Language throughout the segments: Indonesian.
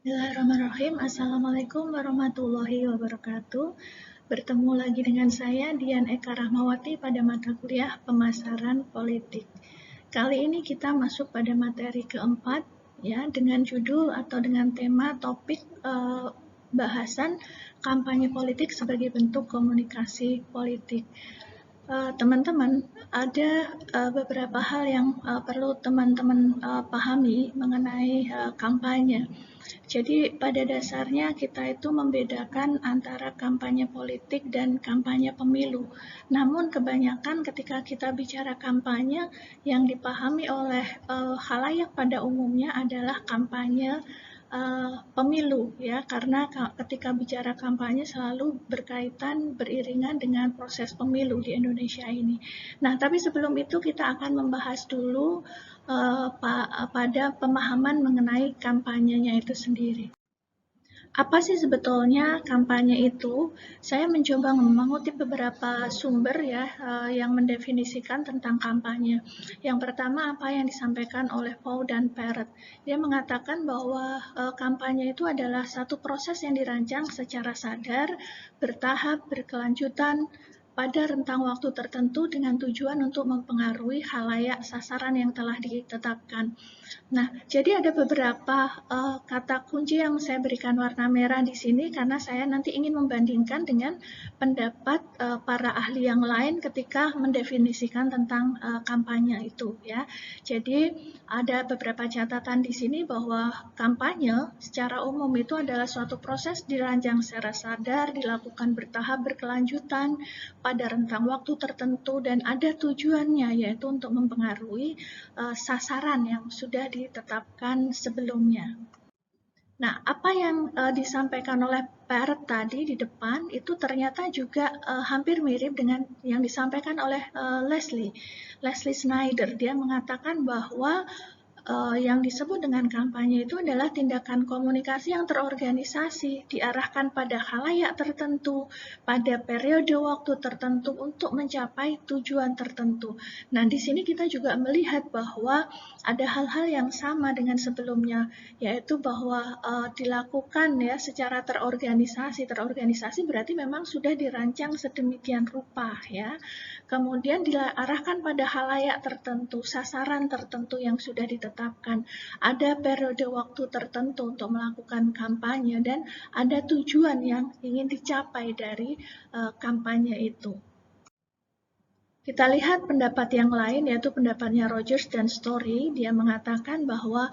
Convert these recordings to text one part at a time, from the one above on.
Bismillahirrahmanirrahim. Assalamualaikum warahmatullahi wabarakatuh. Bertemu lagi dengan saya Dian Eka Rahmawati pada mata kuliah Pemasaran Politik. Kali ini kita masuk pada materi keempat ya dengan judul atau dengan tema topik bahasan kampanye politik sebagai bentuk komunikasi politik. Teman-teman, ada beberapa hal yang perlu teman-teman pahami mengenai kampanye. Jadi pada dasarnya kita itu membedakan antara kampanye politik dan kampanye pemilu. Namun kebanyakan ketika kita bicara kampanye, yang dipahami oleh khalayak pada umumnya adalah kampanye pemilu ya, karena ketika bicara kampanye selalu berkaitan beriringan dengan proses pemilu di Indonesia ini. Nah, tapi sebelum itu kita akan membahas dulu pada pemahaman mengenai kampanyenya itu sendiri. Apa sih sebetulnya kampanye itu? Saya mencoba mengutip beberapa sumber ya yang mendefinisikan tentang kampanye. Yang pertama apa yang disampaikan oleh Paul dan Parrott. Dia mengatakan bahwa kampanye itu adalah satu proses yang dirancang secara sadar, bertahap, berkelanjutan, pada rentang waktu tertentu dengan tujuan untuk mempengaruhi khalayak sasaran yang telah ditetapkan. Nah, jadi ada beberapa kata kunci yang saya berikan warna merah di sini karena saya nanti ingin membandingkan dengan pendapat para ahli yang lain ketika mendefinisikan tentang kampanye itu ya. Jadi ada beberapa catatan di sini bahwa kampanye secara umum itu adalah suatu proses dirancang secara sadar, dilakukan bertahap berkelanjutan pada rentang waktu tertentu dan ada tujuannya yaitu untuk mempengaruhi sasaran yang sudah ditetapkan sebelumnya. Nah, apa yang disampaikan oleh Parrott tadi di depan itu ternyata juga hampir mirip dengan yang disampaikan oleh Leslie Snyder. Dia mengatakan bahwa yang disebut dengan kampanye itu adalah tindakan komunikasi yang terorganisasi, diarahkan pada khalayak tertentu, pada periode waktu tertentu untuk mencapai tujuan tertentu. Nah, di sini kita juga melihat bahwa ada hal-hal yang sama dengan sebelumnya, yaitu bahwa dilakukan ya secara terorganisasi. Terorganisasi berarti memang sudah dirancang sedemikian rupa ya. Kemudian diarahkan pada khalayak tertentu, sasaran tertentu yang sudah ditetapkan. Ada periode waktu tertentu untuk melakukan kampanye dan ada tujuan yang ingin dicapai dari kampanye itu. Kita lihat pendapat yang lain yaitu pendapatnya Rogers dan Story. Dia mengatakan bahwa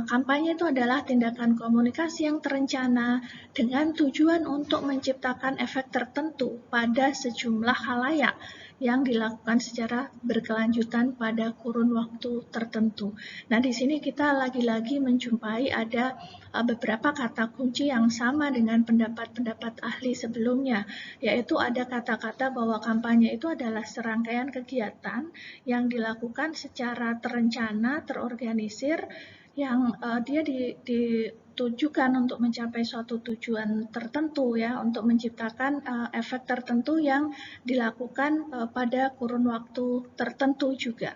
kampanye itu adalah tindakan komunikasi yang terencana dengan tujuan untuk menciptakan efek tertentu pada sejumlah khalayak yang dilakukan secara berkelanjutan pada kurun waktu tertentu. Nah, di sini kita lagi-lagi menjumpai ada beberapa kata kunci yang sama dengan pendapat-pendapat ahli sebelumnya, yaitu ada kata-kata bahwa kampanye itu adalah serangkaian kegiatan yang dilakukan secara terencana, terorganisir, yang dia ditujukan untuk mencapai suatu tujuan tertentu ya, untuk menciptakan efek tertentu yang dilakukan pada kurun waktu tertentu juga.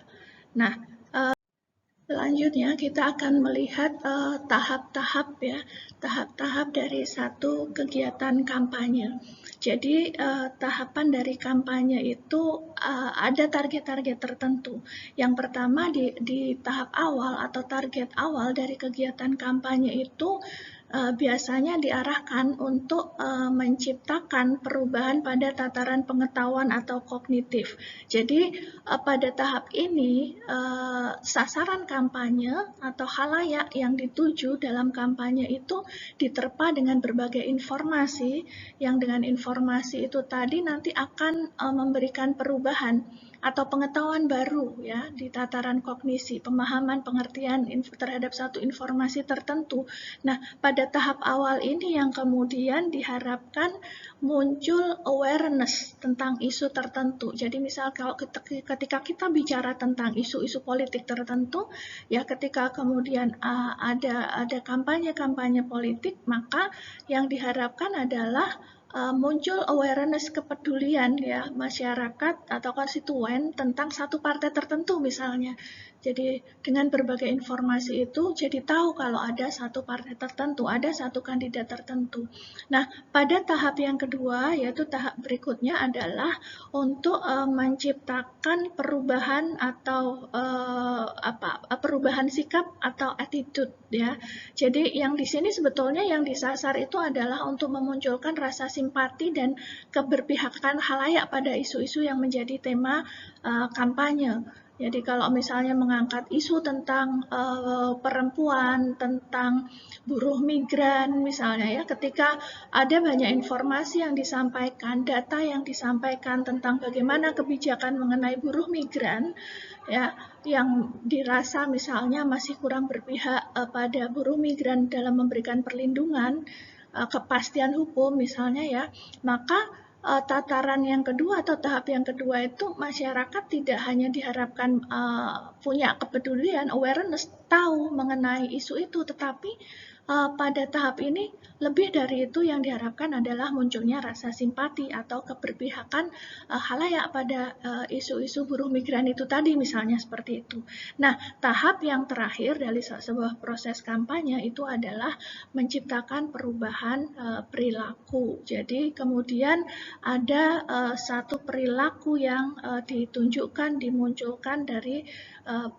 Nah, selanjutnya kita akan melihat tahap-tahap ya, tahap-tahap dari satu kegiatan kampanye. Jadi tahapan dari kampanye itu ada target-target tertentu. Yang pertama di tahap awal atau target awal dari kegiatan kampanye itu biasanya diarahkan untuk menciptakan perubahan pada tataran pengetahuan atau kognitif. Jadi pada tahap ini sasaran kampanye atau khalayak yang dituju dalam kampanye itu diterpa dengan berbagai informasi yang dengan informasi itu tadi nanti akan memberikan perubahan atau pengetahuan baru ya di tataran kognisi, pemahaman, pengertian terhadap satu informasi tertentu. Nah, pada tahap awal ini yang kemudian diharapkan muncul awareness tentang isu tertentu. Jadi misal kalau ketika kita bicara tentang isu-isu politik tertentu, ya ketika kemudian ada kampanye-kampanye politik, maka yang diharapkan adalah muncul awareness kepedulian ya masyarakat atau konstituen tentang satu partai tertentu misalnya. Jadi dengan berbagai informasi itu jadi tahu kalau ada satu partai tertentu, ada satu kandidat tertentu. Nah, pada tahap yang kedua, yaitu tahap berikutnya adalah untuk menciptakan perubahan atau perubahan sikap atau attitude ya. Jadi yang di sini sebetulnya yang disasar itu adalah untuk memunculkan rasa simpati dan keberpihakan khalayak pada isu-isu yang menjadi tema kampanye. Jadi kalau misalnya mengangkat isu tentang perempuan, tentang buruh migran misalnya ya, ketika ada banyak informasi yang disampaikan, data yang disampaikan tentang bagaimana kebijakan mengenai buruh migran, ya, yang dirasa misalnya masih kurang berpihak pada buruh migran dalam memberikan perlindungan, kepastian hukum misalnya ya, maka tataran yang kedua atau tahap yang kedua itu masyarakat tidak hanya diharapkan punya kepedulian, awareness, tahu mengenai isu itu, tetapi pada tahap ini lebih dari itu yang diharapkan adalah munculnya rasa simpati atau keberpihakan khalayak pada isu-isu buruh migran itu tadi misalnya seperti itu. Nah, tahap yang terakhir dari sebuah proses kampanye itu adalah menciptakan perubahan perilaku. Jadi kemudian ada satu perilaku yang ditunjukkan, dimunculkan dari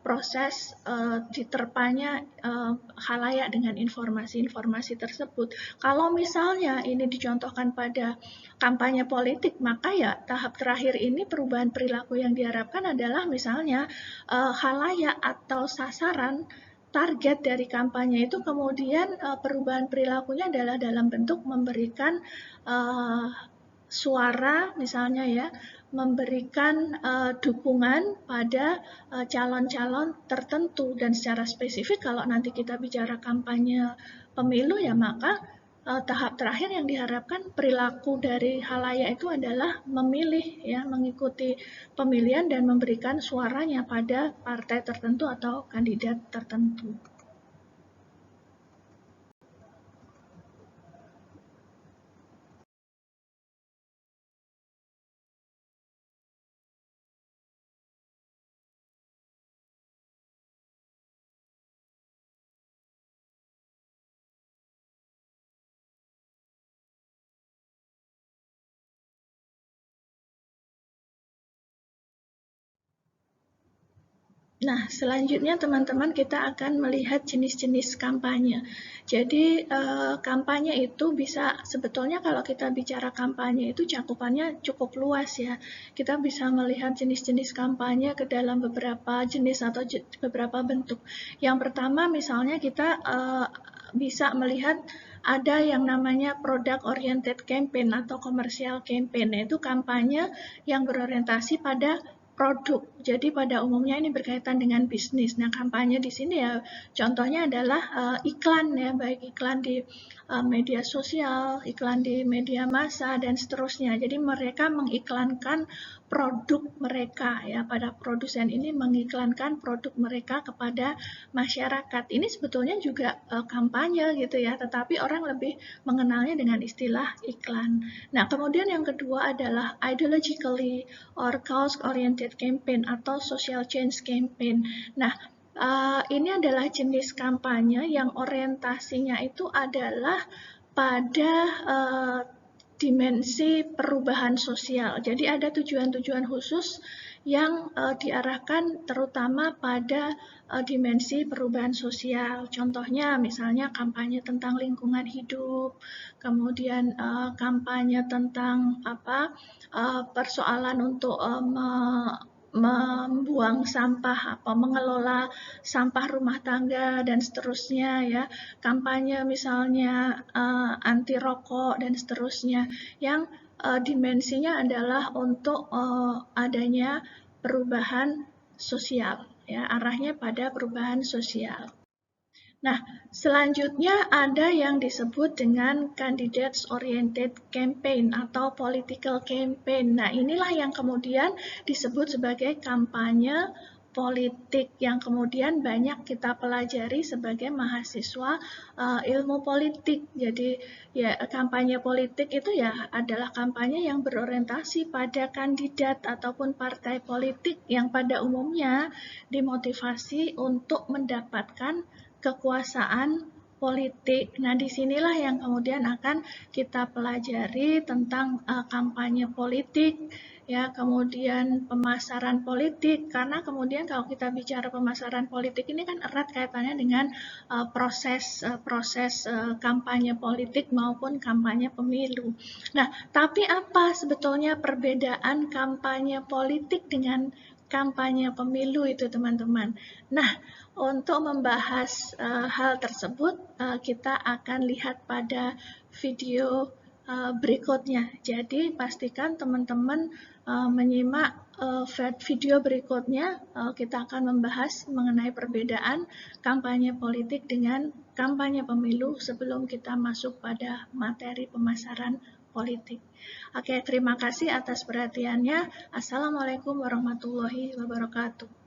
proses diterpanya khalayak dengan informasi-informasi tersebut. Kalau misalnya ini dicontohkan pada kampanye politik, maka ya tahap terakhir ini perubahan perilaku yang diharapkan adalah misalnya khalayak atau sasaran target dari kampanye itu kemudian perubahan perilakunya adalah dalam bentuk memberikan suara misalnya ya, memberikan dukungan pada calon-calon tertentu dan secara spesifik kalau nanti kita bicara kampanye pemilu ya maka tahap terakhir yang diharapkan perilaku dari khalayak itu adalah memilih ya, mengikuti pemilihan dan memberikan suaranya pada partai tertentu atau kandidat tertentu. Nah, selanjutnya teman-teman kita akan melihat jenis-jenis kampanye. Jadi kampanye itu bisa sebetulnya kalau kita bicara kampanye itu cakupannya cukup luas ya. Kita bisa melihat jenis-jenis kampanye ke dalam beberapa jenis atau beberapa bentuk. Yang pertama misalnya kita bisa melihat ada yang namanya product oriented campaign atau commercial campaign, yaitu kampanye yang berorientasi pada produk. Jadi pada umumnya ini berkaitan dengan bisnis. Nah, kampanye di sini ya contohnya adalah iklan ya, baik iklan di media sosial, iklan di media massa dan seterusnya. Jadi mereka mengiklankan produk mereka ya, pada produsen ini mengiklankan produk mereka kepada masyarakat. Ini sebetulnya juga kampanye gitu ya, tetapi orang lebih mengenalnya dengan istilah iklan. Nah, kemudian yang kedua adalah ideologically or cause-oriented campaign atau social change campaign. Nah, ini adalah jenis kampanye yang orientasinya itu adalah pada dimensi perubahan sosial. Jadi ada tujuan-tujuan khusus yang diarahkan terutama pada dimensi perubahan sosial. Contohnya misalnya kampanye tentang lingkungan hidup, kemudian kampanye tentang persoalan untuk membuang sampah, mengelola sampah rumah tangga dan seterusnya ya, kampanye misalnya anti rokok dan seterusnya, yang dimensinya adalah untuk adanya perubahan sosial ya, arahnya pada perubahan sosial. Nah, selanjutnya ada yang disebut dengan candidates oriented campaign atau political campaign. Nah, inilah yang kemudian disebut sebagai kampanye politik yang kemudian banyak kita pelajari sebagai mahasiswa ilmu politik. Jadi ya kampanye politik itu ya adalah kampanye yang berorientasi pada kandidat ataupun partai politik yang pada umumnya dimotivasi untuk mendapatkan kekuasaan politik. Nah, disinilah yang kemudian akan kita pelajari tentang kampanye politik, ya, kemudian pemasaran politik, karena kemudian kalau kita bicara pemasaran politik ini kan erat kaitannya dengan proses kampanye politik maupun kampanye pemilu. Nah, tapi apa sebetulnya perbedaan kampanye politik dengan kampanye pemilu itu, teman-teman? Nah, untuk membahas hal tersebut, kita akan lihat pada video berikutnya. Jadi, pastikan teman-teman menyimak video berikutnya. Kita akan membahas mengenai perbedaan kampanye politik dengan kampanye pemilu sebelum kita masuk pada materi pemasaran politik. Oke, terima kasih atas perhatiannya. Assalamualaikum warahmatullahi wabarakatuh.